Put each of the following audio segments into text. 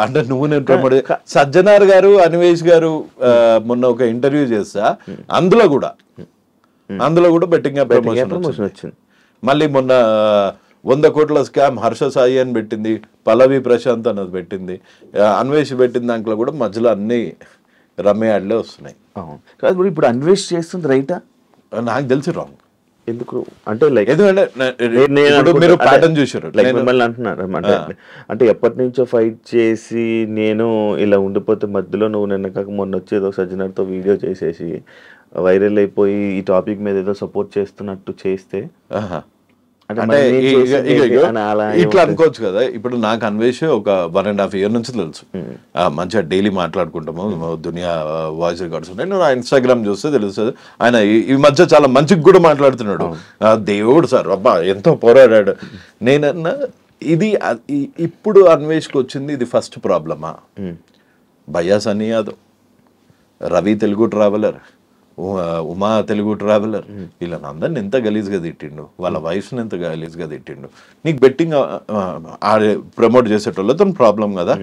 అంటే నువ్వు నేను ప్రమోట్ సజ్జనార్ గారు అన్వేష్ గారు మొన్న ఒక ఇంటర్వ్యూ చేస్తా అందులో కూడా బెట్టింగ్ ప్రమోషన్ వచ్చింది. మళ్ళీ మొన్న 100 కోట్ల స్కామ్ హర్ష సాయి అని పెట్టింది, పల్లవి ప్రశాంత్ అన్నది పెట్టింది, అన్వేష్ పెట్టిన దాంట్లో కూడా మధ్యలో అన్ని రమ్మే యాడ్లే వస్తున్నాయి. ఇప్పుడు అన్వేష్ చేస్తుంది రైటా? నాకు తెలిసి రాంగ్. ఎందుకు అంటే లైక్ ఎందుకంటే మీరు ప్యాటర్న్ చూసారు మిమ్మల్ని అంటున్నారు అంటే ఎప్పటి నుంచో ఫైట్ చేసి నేను ఇలా ఉండిపోతే మధ్యలో నువ్వు నిన్న కాక మొన్న వచ్చేదో సజ్జనర్తో వీడియో చేసేసి వైరల్ అయిపోయి ఈ టాపిక్ మీద ఏదో సపోర్ట్ చేస్తున్నట్టు చేస్తే అంటే ఇట్లా అనుకోవచ్చు కదా. ఇప్పుడు నాకు అన్వేష్ ఒక 1.5 year నుంచి తెలుసు, మంచిగా డైలీ మాట్లాడుకుంటాము, దునియా వాయిస్ రికార్డ్స్ ఉన్నాయి, నువ్వు ఇన్స్టాగ్రామ్ చూస్తే తెలుస్తుంది. ఆయన ఈ మధ్య చాలా మంచిగా కూడా మాట్లాడుతున్నాడు, దేవుడు సార్ అబ్బా ఎంతో పోరాడాడు. నేనన్నా ఇది ఇప్పుడు అన్వేష్కి వచ్చింది ఇది ఫస్ట్ ప్రాబ్లమా? భయ్యా సన్నీ యాదవ్, రవి తెలుగు ట్రావెలర్, ఉమా తెలుగు ట్రావెలర్, వీళ్ళని అందరిని ఎంత గలీజ్గా తిట్టిండు, వాళ్ళ వైఫ్ని ఎంత గలీజ్గా తిట్టిండు. నీకు బెట్టింగ్ ప్రమోట్ చేసేటోళ్ళతో ప్రాబ్లం కదా.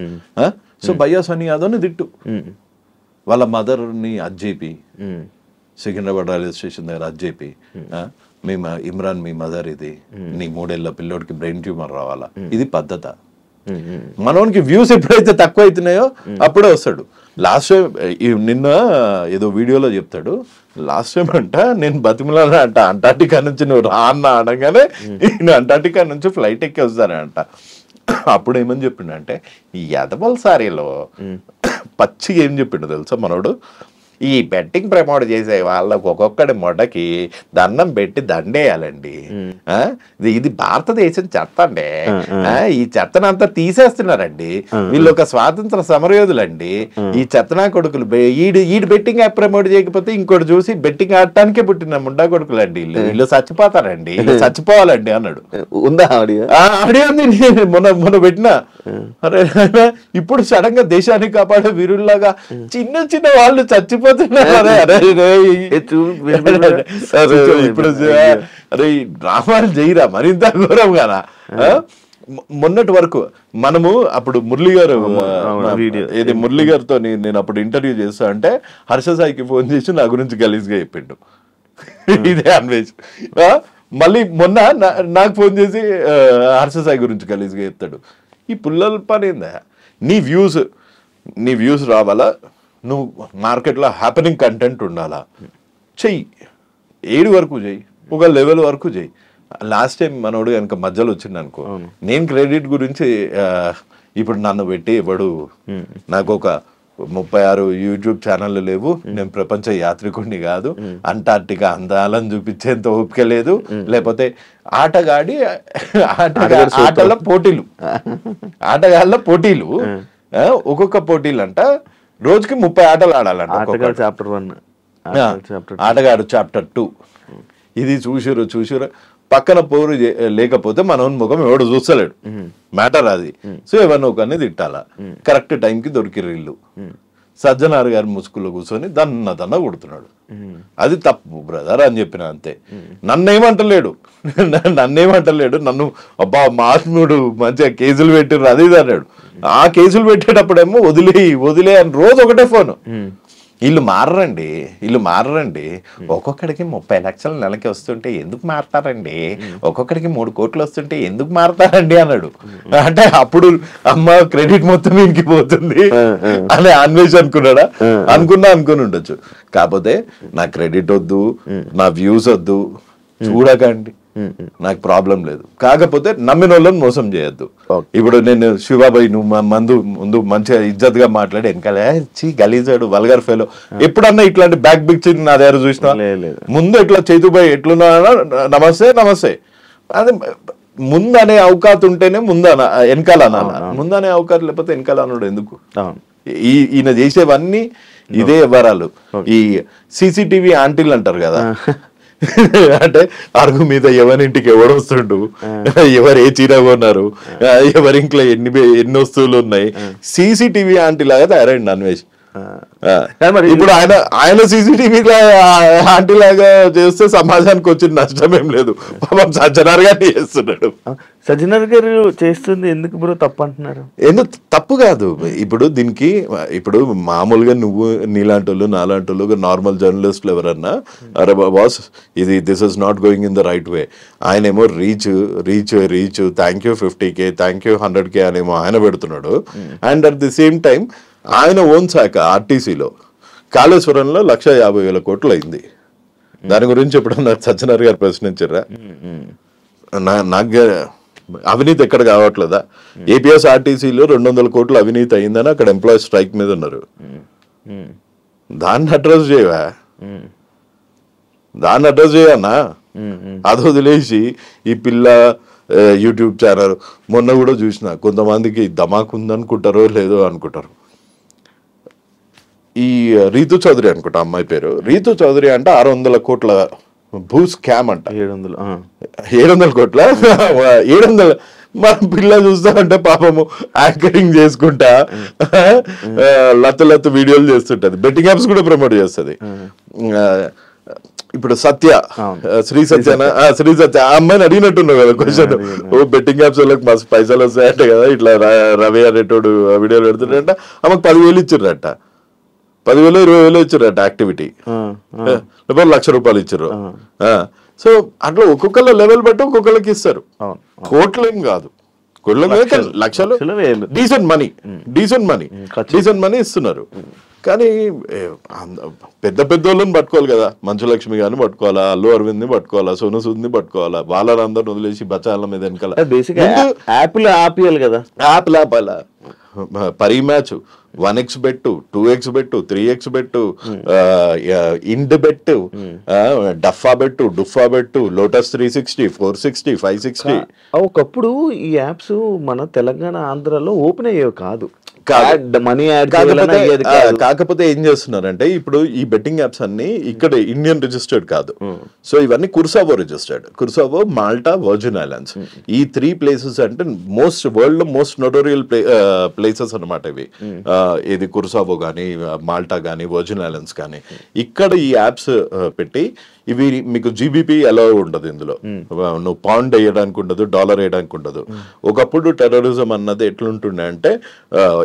సో భయ్యా సన్నీ యాదవ్ని తిట్టు, వాళ్ళ మదర్ని అజ్జేపి, సికింద్రాబాద్ రైల్వే స్టేషన్ దగ్గర అజ్జేపి, మీ ఇమ్రాన్ మీ మదర్ ఇది, నీ 3 ఏళ్ల పిల్లోడికి బ్రెయిన్ ట్యూమర్ రావాలా, ఇది పద్ధత? మనోనికి వ్యూస్ ఎప్పుడైతే తక్కువ అవుతున్నాయో అప్పుడే వస్తాడు. లాస్ట్ టైం నిన్న ఏదో వీడియోలో చెప్తాడు, లాస్ట్ టైం అంట నేను బతిమలాన అంట అంటార్టికా నుంచి నువ్వు రా అన్న అనగానే నేను అంటార్టికా నుంచి ఫ్లైట్ ఎక్కి వస్తానంట. అప్పుడు ఏమని చెప్పిండు అంటే ఈ యదవల్ సారీలో పచ్చిగా ఏం చెప్పిండు తెలుసా మనోడు, ఈ బెట్టింగ్ ప్రమోట్ చేసే వాళ్ళకు ఒక్కొక్కడి మొడకి దండం పెట్టి దండేయాలండి, ఇది భారతదేశం చెత్త అండి, ఈ చెత్తనంతా తీసేస్తున్నారండి, వీళ్ళు ఒక స్వాతంత్ర సమరయోధులండి, ఈ చెత్తనా కొడుకులు ఈడు బెట్టింగ్ యాప్ ప్రమోట్ చేయకపోతే ఇంకోటి చూసి బెట్టింగ్ ఆడటానికే పుట్టిన ముండా కొడుకులు అండి, వీళ్ళు చచ్చిపోతారండి, వీళ్ళు చచ్చిపోవాలండి అన్నాడు. ఉందా ఆడియో? ఆడియో మొన్న పెట్టినా. అరే ఇప్పుడు సడన్ గా దేశాన్ని కాపాడే వీరుల్లాగా చిన్న చిన్న వాళ్ళు చచ్చిపోతున్నారు. ఇప్పుడు అరే డ్రామాలు చేయరా మరింత ఘోరం కదా. మొన్నటి వరకు మనము అప్పుడు మురళి గారు ఏది మురళి గారితో నేను అప్పుడు ఇంటర్వ్యూ చేస్తా అంటే హర్ష సాయికి ఫోన్ చేసి నా గురించి గలీజ్గా చెప్పిండు, ఇదే అన్వేష్. మళ్ళీ మొన్న నాకు ఫోన్ చేసి హర్ష సాయి గురించి గలీజ్గా చెప్తాడు. ఈ పుల్లల పని ఏందా? నీ వ్యూస్ రావాలా, నువ్వు మార్కెట్లో హ్యాపెనింగ్ కంటెంట్ ఉండాలా, చెయ్యి, 7 వరకు చెయ్యి, ఒక లెవెల్ వరకు చెయ్యి. లాస్ట్ టైం మనోడు కనుక మధ్యలో వచ్చింది అనుకో, నేను క్రెడిట్ గురించి ఇప్పుడు నన్ను పెట్టి ఇవ్వడు, నాకు ఒక 36 యూట్యూబ్ ఛానళ్ళు లేవు, నేను ప్రపంచ యాత్రికుడిని కాదు, అంటార్టికా అందాలను చూపించేంత ఓపిక లేదు, లేకపోతే ఆటల పోటీలు ఒక్కొక్క పోటీలు అంట రోజుకి 30 ఆటలు ఆడాలంట. ఆటగాడు చాప్టర్ 2 ఇది చూసిరు పక్కన పోరు లేకపోతే మన ముఖం ఎవడు చూస్తలేడు, మ్యాటర్ అది. సో ఎవరినో ఒకరిని తిట్టాలా, కరెక్ట్ టైంకి దొరికిరు ఇల్లు. సజ్జనార్ గారి ముసుగులో కూర్చొని దన్న కొడుతున్నాడు, అది తప్పు బ్రదర్ అని చెప్పిన అంతే. నన్నేమంటలేడు, నన్ను అబ్బా మహాత్ముడు మంచిగా కేసులు పెట్టిర్రు అది ఇది అన్నాడు. ఆ కేసులు పెట్టేటప్పుడేమో వదిలే అని రోజు ఒకటే ఫోను. వీళ్ళు మారరండి, ఒక్కొక్కడికి 30 లక్షలు నెలకి వస్తుంటే ఎందుకు మారతారండి, ఒక్కొక్కడికి 3 కోట్లు వస్తుంటే ఎందుకు మారతారండి అన్నాడు. అంటే అప్పుడు అమ్మ క్రెడిట్ మొత్తం ఇంకి పోతుంది అని అన్వేష్ అనుకుని ఉండొచ్చు. కాకపోతే నా క్రెడిట్ వద్దు, నా వ్యూస్ వద్దు, చూడకండి, నాకు ప్రాబ్లం లేదు. కాకపోతే నమ్మిన వాళ్ళని మోసం చేయొద్దు. ఇప్పుడు నేను శివాబాయి నువ్వు ముందు మంచిగా ఇజ్జత్ గా మాట్లాడి వెనకాల గలీజాడు వల్గర్ ఫెలో ఎప్పుడన్నా ఇట్లాంటి బ్యాక్ పిక్చర్ నా దగ్గర చూసినా ముందు ఇట్లా చైతుబాయి ఎట్లున్నా నమస్తే అదే ముందు అనే అవకాశం ఉంటేనే వెనకాల అనాల, ముందనే అవకాశం లేకపోతే వెనకాల అన్నాడు ఎందుకు? ఈయన చేసేవన్నీ ఇదే వివరాలు. ఈ సీసీటీవీ ఆంటీలు అంటారు కదా, అంటే అరుగు మీద ఎవరింటికి ఎవడు వస్తుండు, ఎవరు ఏ చీర కొన్నారు, ఎవరింట్లో ఎన్ని వస్తువులు ఉన్నాయి, సీసీటీవీ ఆంటీ లాగా తయారైంది అన్వేష్. ఇప్పుడు ఆయన సీసీటీవీ ఆంటీ లాగా చేస్తే సమాజానికి వచ్చిన నష్టం ఏం లేదు. పాపం సజ్జనార్ గారిని చేస్తున్నాడు. సజ్జనార్ గారు చేస్తుంది ఎందుకు బ్రో తప్పు అంటున్నారు? ఎందుకు తప్పు కాదు. ఇప్పుడు దీనికి ఇప్పుడు మామూలుగా నువ్వు నీలాంటి వాళ్ళు నాలాంటి వాళ్ళు నార్మల్ జర్నలిస్టులు ఎవరన్నా అరే బాస్ ఇది this is not going in the right way, ఆయన ఏమో reach thank you 50K thank you 100K అనేమో ఆయన పెడుతున్నాడు. And at the same time ఆయన ఓన్ శాఖ ఆర్టీసీలో కాళేశ్వరంలో 1,50,000 కోట్లు అయింది. దాని గురించి ఎప్పుడన్నా సజ్జనార్ గారు ప్రశ్నించారా? నాకు అవినీతి ఎక్కడ కావట్లేదా? ఏపీఎస్ఆర్టీసీలో 200 కోట్లు అవినీతి అయిందని అక్కడ ఎంప్లాయీస్ స్ట్రైక్ మీద ఉన్నారు. దాన్ని అడ్రస్ చేయవా? చేయన్నా? అది వదిలేసి ఈ పిల్ల యూట్యూబ్ ఛానల్ మొన్న కూడా చూసిన, కొంతమందికి ధమాక్ ఉందనుకుంటారో లేదో అనుకుంటారు. ఈ రీతు చౌదరి అనుకుంటా అమ్మాయి పేరు, రీతు చౌదరి అంటే 600 కోట్ల భూ స్కామ్ అంట. 700 కోట్ల 700 మన పిల్ల చూస్తామంటే పాపము యాంకరింగ్ చేసుకుంటా లత్తు వీడియోలు చేస్తుంటది, బెట్టింగ్ యాప్స్ కూడా ప్రమోట్ చేస్తుంది. ఇప్పుడు శ్రీ సత్య ఆ అమ్మాయిని అడిగినట్టున్నావు కదా క్వశ్చన్, ఓ బెట్టింగ్ యాప్స్ వాళ్ళకి మస్తు పైసలు వస్తాయంట కదా, ఇట్లా రవి అనేటోడు వీడియోలు పెడుతుంట, ఆమెకు 10,000 ఇచ్చిర్రట, 10,000 20,000 ఇచ్చారట యాక్టివిటీ, లేకపోతే 1,00,000 రూపాయలు ఇచ్చారు. సో అట్లా ఒక్కొక్కళ్ళ లెవెల్ బట్టి ఒక్కొక్కళ్ళకి ఇస్తారు. కోట్లేం కాదు, లక్షలు, డీసెంట్ మనీ ఇస్తున్నారు. కానీ పెద్ద వాళ్ళని పట్టుకోవాలి కదా, మంచులక్ష్మి గారిని పట్టుకోవాలా, అల్లు అరవింద్ ని పట్టుకోవాలా, సోను సూద్ ని పట్టుకోవాలా, వాళ్ళందరిని వదిలేసి బచాల మీద వెనకాల ఆపియాలి కదా, యాప్ ఆపాలా. పరీ మ్యాచ్ 1x బెట్టు, 2x బెట్టు, 3x బెట్టు, ఇండ్ బెట్టు, డఫా బెట్టు, లోటస్ 360, 460, 560. ఒకప్పుడు ఈ యాప్స్ మన తెలంగాణ ఆంధ్రాలో ఓపెన్ అయ్యేవి కాదు. కాకపోతే ఏం చేస్తున్నారంటే ఇప్పుడు ఈ బెట్టింగ్ యాప్స్ అన్ని ఇక్కడ ఇండియన్ రిజిస్టర్డ్ కాదు. సో ఇవన్నీ కుర్సావో రిజిస్టర్డ్, కుర్సావో, మాల్టా, వర్జిన్ ఐలాండ్స్, ఈ 3 ప్లేసెస్ అంటే వరల్డ్ లో మోస్ట్ నోటోరియల్ ప్లేసెస్ అనమాట ఇవి. ఇది కుర్సావో కానీ, మాల్టా కానీ, వర్జిన్ ఐలాండ్స్ కానీ. ఇక్కడ ఈ యాప్స్ పెట్టి ఇవి మీకు జీబీపీ ఎలా ఉండదు, ఇందులో నువ్వు పౌండ్ వేయడానికి ఉండదు, డాలర్ వేయడానికి ఉండదు. ఒకప్పుడు టెర్రరిజం అన్నది ఎట్లుంటుండే అంటే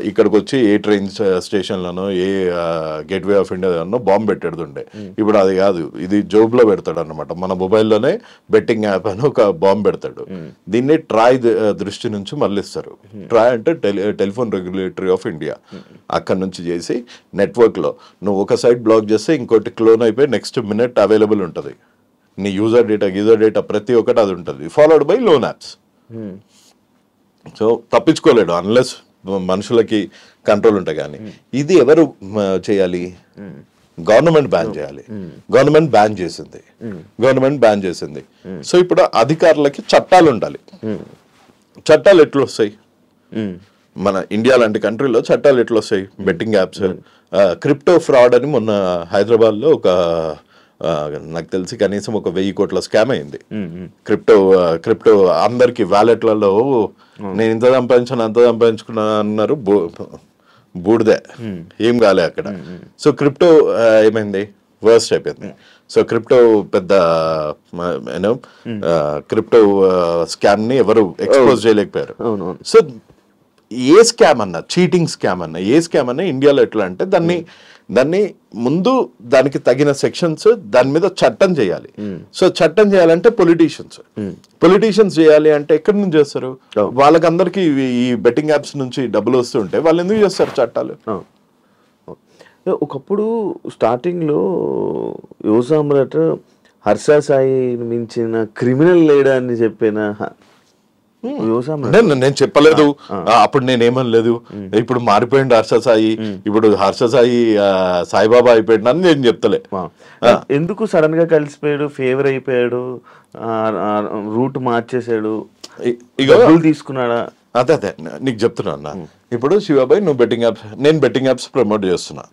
ఇక్కడికి వచ్చి ఏ ట్రైన్ స్టేషన్లను ఏ గేట్వే ఆఫ్ ఇండియాలో బాంబు పెట్టేడుతుండే. ఇప్పుడు అది కాదు, ఇది జోబ్ లో పెడతాడు అనమాట. మన మొబైల్లోనే బెట్టింగ్ యాప్ అని ఒక బాంబు పెడతాడు. దీన్ని ట్రాయ్ దృష్టి నుంచి మళ్ళిస్తారు. ట్రాయ్ అంటే టెలిఫోన్ రెగ్యులేటరీ ఆఫ్ ఇండియా. అక్కడ నుంచి చేసి నెట్వర్క్ లో నువ్వు ఒక సైట్ బ్లాక్ చేస్తే ఇంకోటి క్లోన్ అయిపోయి నెక్స్ట్ మినిట్ అవైలబుల్ ఉంటుంది. నీ యూజర్ డేటా ప్రతి ఒక్కటి అది ఉంటుంది, followed by loan apps. So తప్పించుకోలేడు అన్లెస్ మనుషులకి కంట్రోల్ ఉంటాయి. కానీ ఇది ఎవరు చేయాలి? గవర్నమెంట్ బ్యాన్ చేయాలి. గవర్నమెంట్ బ్యాన్ చేసింది. సో ఇప్పుడు అధికారులకి చట్టాలు ఉండాలి. చట్టాలు ఎట్లా వస్తాయి? మన ఇండియా లాంటి కంట్రీలో చట్టాలు ఎట్లా వస్తాయి? బెట్టింగ్ యాప్స్, క్రిప్టో ఫ్రాడ్ అని మొన్న హైదరాబాద్ లో ఒక నాకు తెలిసి కనీసం 1,000 కోట్ల స్కామ్ అయింది. క్రిప్టో అందరికి వ్యాలెట్లలో నేను ఇంత సంపాదించాను అంత సంపాదించుకున్నా అన్నారు. బూడిదే, ఏం కాలే అక్కడ. సో క్రిప్టో ఏమైంది? వర్స్ట్ అయిపోయింది. సో క్రిప్టో పెద్ద క్రిప్టో స్కామ్ ని ఎవరు ఎక్స్పోజ్ చేయలేకపోయారు. సో ఏ స్కామ్ అన్నా, చీటింగ్ స్కామ్ అన్నా, ఏ స్కామ్ అన్నా ఇండియాలో ఎట్లా అంటే దాన్ని ముందు దానికి తగిన సెక్షన్స్, దాని మీద చట్టం చేయాలి. సో చట్టం చేయాలంటే పొలిటీషియన్స్ చేయాలి. అంటే ఎక్కడి నుంచి చేస్తారు? వాళ్ళకందరికి ఈ బెట్టింగ్ యాప్స్ నుంచి డబ్బులు వస్తుంటే వాళ్ళు ఎందుకు చేస్తారు చట్టాలు? ఒకప్పుడు స్టార్టింగ్ లో యువసామ్రాట్ హర్ష సాయి మించిన క్రిమినల్ లేడని చెప్పిన నేను చెప్పలేదు అప్పుడు, నేనేమనలేదు. ఇప్పుడు మారిపోయింది హర్ష సాయి, ఇప్పుడు హర్ష సాయి సాయిబాబా అయిపోయాడు అని నేను చెప్తలే. ఎందుకు సడన్ గా కలిసిపోయాడు, ఫేవర్ అయిపోయాడు, రూట్ మార్చేసాడు, తీసుకున్నాడా? అదే నీకు చెప్తున్నా అన్న. ఇప్పుడు శివాబాయ్ నువ్వు బెట్టింగ్ యాప్స్, నేను బెట్టింగ్ యాప్స్ ప్రమోట్ చేస్తున్నా.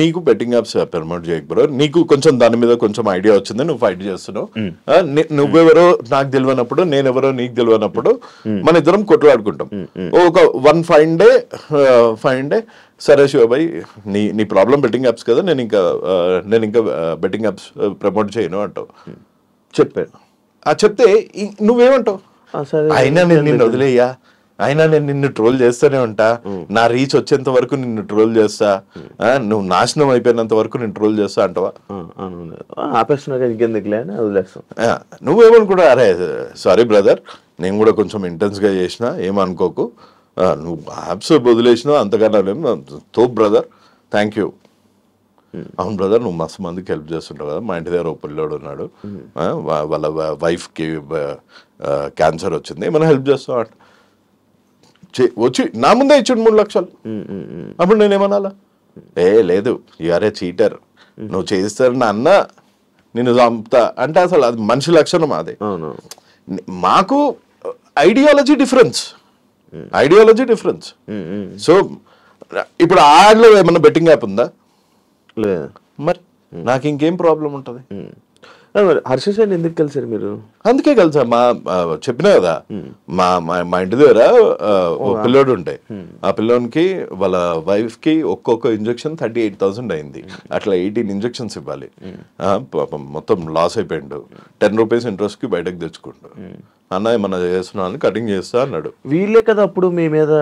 నీకు బెట్టింగ్ యాప్స్ ప్రమోట్ చేయకు బ్రో, నీకు కొంచెం దాని మీద కొంచెం ఐడియా వచ్చింది, నువ్వు ఫైట్ చేస్తున్నావు, నువ్వెవరో నాకు తెలియనప్పుడు నేనెవరో నీకు తెలియనప్పుడు మన ఇద్దరం కొట్లాడుకుంటాం. ఒక వన్ ఫైన్ డే సరే శివభాయ్ నీ ప్రాబ్లం బెట్టింగ్ యాప్స్ కదా, నేను ఇంకా బెట్టింగ్ యాప్స్ ప్రమోట్ చేయను అంటావు. చెప్పాను, చెప్తే నువ్వేమంటావు, అయినా నేను నిన్ను వదిలేయ్యా, అయినా నేను నిన్ను ట్రోల్ చేస్తూనే ఉంటా, నా రీచ్ వచ్చేంత వరకు నిన్ను ట్రోల్ చేస్తా, నువ్వు నాశనం అయిపోయినంత వరకు నేను ట్రోల్ చేస్తా అంటావా? నువ్వేమనుకుంటా, అరే సారీ బ్రదర్ నేను కూడా కొంచెం ఇంటెన్స్ గా చేసిన, ఏమనుకోకు, నువ్వు యాప్స్ వదిలేసినావు అంతకన్నా తో బ్రదర్, థ్యాంక్ యూ. అవును బ్రదర్ నువ్వు మస్తు మందికి హెల్ప్ చేస్తుంటావు కదా, మా ఇంటి దగ్గర ఓ పిల్లోడు ఉన్నాడు, వాళ్ళ వైఫ్కి క్యాన్సర్ వచ్చింది, ఏమైనా హెల్ప్ చేస్తావు అంట, వచ్చి నా ముందే ఇచ్చాడు 3 లక్షలు. అప్పుడు నేనేమనాలా, లేదు యూఆర్ఏ చీటర్, నువ్వు చేస్తారని అన్న నేను చంపుతా అంటే అసలు అది మనిషి లక్షణం. అదే మాకు ఐడియాలజీ డిఫరెన్స్. సో ఇప్పుడు ఆడలో ఏమన్నా బెట్టింగ్ యాప్ ఉందా? మరి నాకు ఇంకేం ప్రాబ్లం ఉంటుంది? హర్ష సార్ ఎందుకు కలిసారు మీరు? అందుకే కలిసా, చెప్పినా కదా, మా ఇంటి దగ్గర ఓ పిల్లోడు ఉండే, ఆ పిల్లోనికి వాళ్ళ వైఫ్ కి ఒక్కొక్క ఇంజక్షన్ 38,000 అయింది. అట్లా 18 ఇంజక్షన్స్ ఇవ్వాలి, మొత్తం లాస్ అయిపోయిండు. 10 రూపీస్ ఇంట్రెస్ట్ కి బయటకు తెచ్చుకుంటూ, అన్న ఏమన్నా చేస్తున్నాను కటింగ్ చేస్తా అన్నాడు. వీళ్ళే కదా అప్పుడు మీ మీద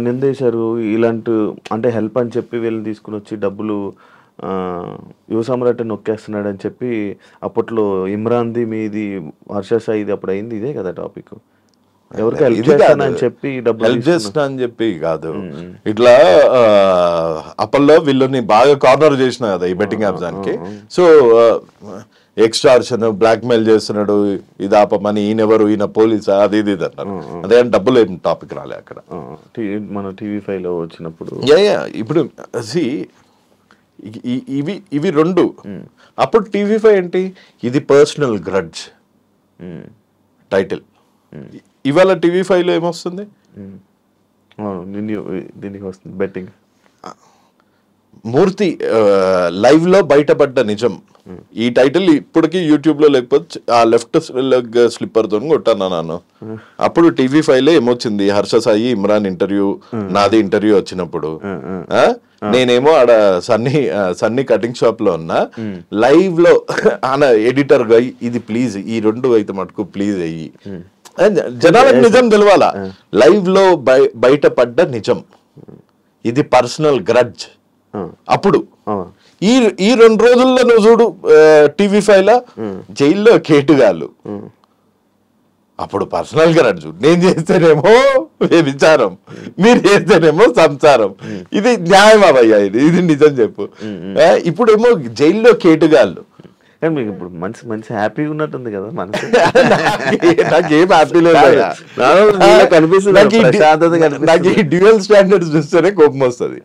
నిందేశారు, ఇలాంటి అంటే హెల్ప్ అని చెప్పి వీళ్ళని తీసుకుని వచ్చి డబ్బులు యువ సమ్రాట్ నొక్కేస్తున్నాడు అని చెప్పి అప్పట్లో ఇమ్రాన్ది మీది హర్ష సాయిది అప్పుడు అయింది. ఇదే కదా టాపిక్, ఎవరికి హెల్ప్ చేస్తానని చెప్పి డబ్బులు హెల్ప్ చేస్తా అని చెప్పి కాదు, ఇట్లా అప్పట్లో వీళ్ళని బాగా కార్నర్ చేసిన కదా ఈ బెట్టింగ్ యాప్స్ దానికి. సో ఎక్స్టార్షన్, బ్లాక్ మెయిల్ చేస్తున్నాడు, ఇది ఆపమని, ఈయనెవరు, ఈయన పోలీసా, అది ఇది అన్నారు. అదే డబ్బులు ఏం టాపిక్ రాలే అక్కడ. మన TV5 లో వచ్చినప్పుడు ఇప్పుడు ఇవి రెండు. అప్పుడు TV5 ఏంటి, ఇది పర్సనల్ గ్రడ్జ్ టైటిల్. ఇవాళ TV5 లో ఏమొస్తుంది, దీనికి వస్తుంది బెట్టింగ్. మూర్తి లైవ్ లో బయటపడ్డ నిజం, ఈ టైటిల్ ఇప్పటికీ యూట్యూబ్ లో లేకపోతే ఆ లెఫ్ట్ లెగ్ స్లిప్పర్ తో కొట్టాను నాను. అప్పుడు TV5 లో ఏమొచ్చింది, హర్ష సాయి ఇమ్రాన్ ఇంటర్వ్యూ, నాది ఇంటర్వ్యూ వచ్చినప్పుడు నేనేమో ఆడ సన్నీ కటింగ్ షాప్ లో ఉన్నా, లైవ్ లో ఆయన ఎడిటర్ గా ఇది ప్లీజ్ ఈ 2 అయితే మటుకు ప్లీజ్ అయ్యి జనాలకు నిజం తెలవాలా, లైవ్ లో బయటపడ్డ నిజం, ఇది పర్సనల్ గ్రడ్జ్. అప్పుడు ఈ 2 రోజుల్లో నువ్వు చూడు TV5 లో జైల్లో కేటుగాళ్ళు, అప్పుడు పర్సనల్ గ్రడ్జ్, నేను చేస్తేనేమో విచారం, మీరు చేస్తేనేమో సంసారం. ఇది న్యాయమా భయ్యా? ఇది నిజం చెప్పు. ఇప్పుడేమో జైల్లో కేటుగాళ్ళు. కానీ మీకు ఇప్పుడు మంచి హ్యాపీగా ఉన్నట్టుంది కదా మనసు. నాకేం హ్యాపీ లేదు, నాకు ఈ డ్యూయల్ స్టాండర్డ్స్ చూస్తేనే కోపం వస్తుంది.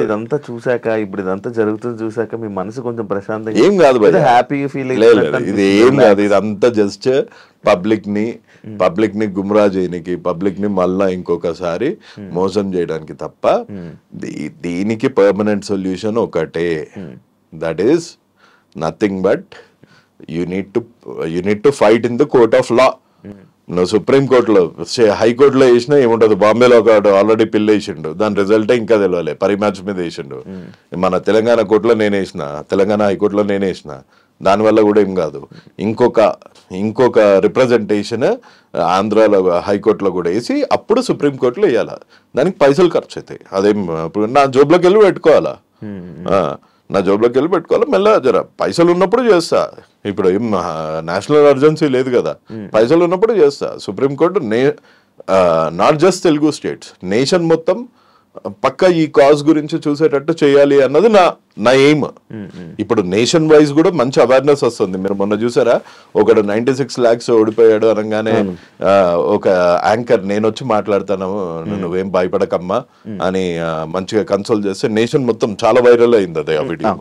ఇదంతా చూసాక, ఇప్పుడు ఇదంతా జరుగుతుంది చూసాక మీ మనసు కొంచెం ప్రశాంతంగా ఏం కాదు, హ్యాపీగా ఫీల్ ఇది ఏం కాదు. ఇదంతా జస్ట్ పబ్లిక్ ని గుమ్రా చేయడానికి, పబ్లిక్ ని మళ్ళా ఇంకొకసారి మోసం చేయడానికి తప్ప దీనికి పర్మనెంట్ సొల్యూషన్ ఒకటే, that is nothing but you need to fight in the court of law. నువ్వు సుప్రీం కోర్టులో, హైకోర్టులో వేసినా ఏముంటది, బాంబేలో ఒక ఆల్రెడీ పిల్ల వేసిండు, దాని రిజల్టే ఇంకా తెలియలే, పరిమ్యాచ్ మీద వేసిండు. మన తెలంగాణ కోర్టులో నేను వేసిన, తెలంగాణ హైకోర్టులో నేను వేసిన, దానివల్ల కూడా ఏం కాదు. ఇంకొక రిప్రజెంటేషన్ ఆంధ్రాలో హైకోర్టులో కూడా వేసి అప్పుడు సుప్రీంకోర్టులో వేయాలా, దానికి పైసలు ఖర్చు అవుతాయి. అదేం ఇప్పుడు నా జోబులోకి వెళ్ళి పెట్టుకోవాలా, మెల్లగా జర పైసలు ఉన్నప్పుడు చేస్తా. ఇప్పుడు ఏం నేషనల్ అర్జెన్సీ లేదు కదా, పైసలు ఉన్నప్పుడు చేస్తా. Supreme court not just Telugu states, nation మొత్తం పక్క ఈ కాజ్ గురించి చూసేటట్టు చేయాలి అన్నది నా ఎయిమ్. ఇప్పుడు నేషన్ వైజ్ కూడా మంచి అవేర్నెస్ వస్తుంది. మీరు మొన్న చూసారా, ఒకడు 96 lakhs ఓడిపోయాడు అనగానే ఒక యాంకర్ నేను వచ్చి మాట్లాడతాను, నువ్వేం భయపడకమ్మా అని మంచిగా కన్సోల్ చేస్తే నేషన్ మొత్తం చాలా వైరల్ అయింది అదే ఆ వీడియో.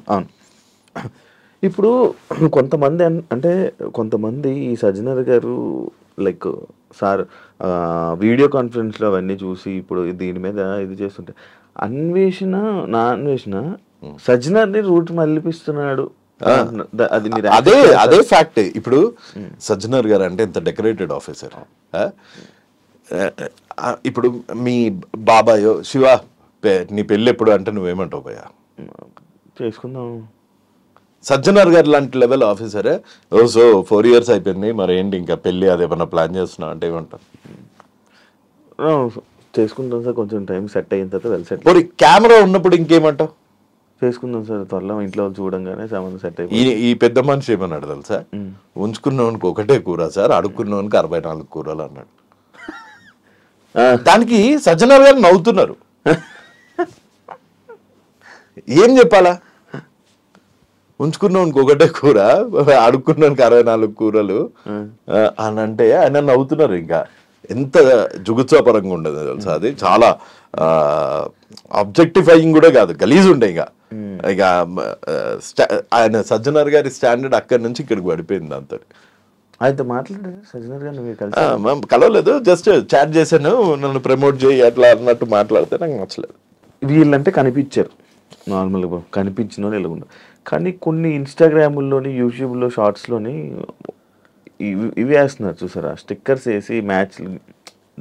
ఇప్పుడు కొంతమంది ఈ సజ్జనర్ గారు లైక్ సార్ వీడియో కాన్ఫరెన్స్లో అవన్నీ చూసి ఇప్పుడు దీని మీద ఇది చేస్తుంటే అన్వేషణ సజ్జనర్ని రూట్ మళ్ళిపిస్తున్నాడు. అది మీరు అదే ఫ్యాక్ట్. ఇప్పుడు సజ్జనర్ గారు అంటే ఎంత డెకరేటెడ్ ఆఫీసర్. ఇప్పుడు మీ బాబాయో శివ నీ పెళ్ళి ఎప్పుడు అంటే నువ్వేమంటావు భయ్యా? చేసుకుందాం. సజ్జనర్ గారు లాంటి లెవెల్ ఆఫీసరే సో 4 years అయిపోయింది, మరి ఏంటి ఇంకా పెళ్ళి అదేమన్నా ప్లాన్ చేస్తున్నావు అంటే ఏమంటారు? చేసుకుంటాం సార్, కొంచెం టైం సెట్ అయిన తర్వాత వెల్ సెట్. మరి కెమెరా ఉన్నప్పుడు ఇంకేమంటావు? చేసుకుందాం సార్, త్వరలో ఇంట్లో చూడంగానే సంబంధం సెట్ అయిపోయింది. ఈ పెద్ద మనిషి ఏమన్నాడు తెలుసా? ఉంచుకున్నవానికి ఒకటే కూర సార్, అడుక్కున్నవానికి 64 కూరలు అన్నాడు. దానికి సజ్జనర్ గారు నవ్వుతున్నారు. ఏం చెప్పాలా? ఉంచుకున్నవానికి ఒకటే కూర, అడుక్కున్నానికి 64 కూరలు అని అంటే ఆయన నవ్వుతున్నారు. ఇంకా ఎంత జుగుత్సాపరంగా ఉండదు తెలుసా అది. చాలా ఆబ్జెక్టిఫైయింగ్ కూడా కాదు, గలీజ్ ఉండే. ఇక ఆయన సజ్జనర్ గారి స్టాండర్డ్ అక్కడి నుంచి ఇక్కడికి పడిపోయింది. అంత ఆయనతో మాట్లాడారు సజ్జనర్ గారు? కలవలేదు, జస్ట్ చాట్ చేశాను, నన్ను ప్రమోట్ చేయి అట్లా అన్నట్టు మాట్లాడితే నాకు నచ్చలేదు. వీళ్ళంటే కనిపించారు నార్మల్గా, కనిపించిన వాళ్ళు ఎలాగుండవు. కానీ కొన్ని ఇన్స్టాగ్రామ్లోని యూట్యూబ్లో షార్ట్స్లోని ఇవి వేస్తున్నారు చూసారా, స్టిక్కర్స్ వేసి మ్యాచ్లు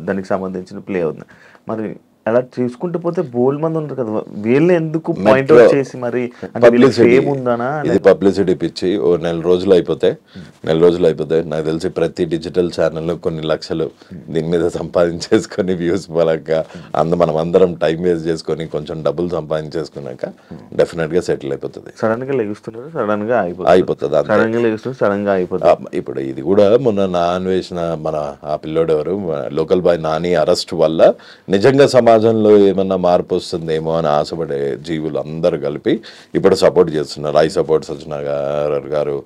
దానికి సంబంధించిన ప్లే అవుతుంది. మరి అలా చూసుకుంటూ పోతే బోల్డ్ మంది ఉంటారు కదా, వీళ్ళని ఎందుకు పాయింట్ అవుట్ చేసి మరి ఇది పబ్లిసిటీ పిచ్చి ఓ 4 రోజులు అయిపోతే నాకు తెలిసి ప్రతి డిజిటల్ ఛానల్ కొన్ని లక్షలు దీని మీద సంపాదించేసుకొని వ్యూస్ పరంగా మనం అందరం టైం వేస్ట్ చేసుకొని కొంచెం డబ్బులు సంపాదించేసుకున్నాక డెఫినెట్ గా సెటిల్ అయిపోతుంది. సడన్ గా లెగుస్తున్నారు, సడన్ గా అయిపోతుంది, సడన్ గా లెగుస్తున్నారు, సడన్ గా అయిపోతుంది. ఇప్పుడు ఇది కూడా మొన్న నా అన్వేషణ మన ఆ పిల్లోడు ఎవరు లోకల్ బాయ్ నాని అరెస్ట్ వల్ల నిజంగా సమాజంలో ఏమన్నా మార్పు వస్తుందేమో అని ఆశపడే జీవులు అందరూ కలిపి ఇప్పుడు సపోర్ట్ చేస్తున్నారు. ఐ సపోర్ట్ సజ్జనర్ గారు,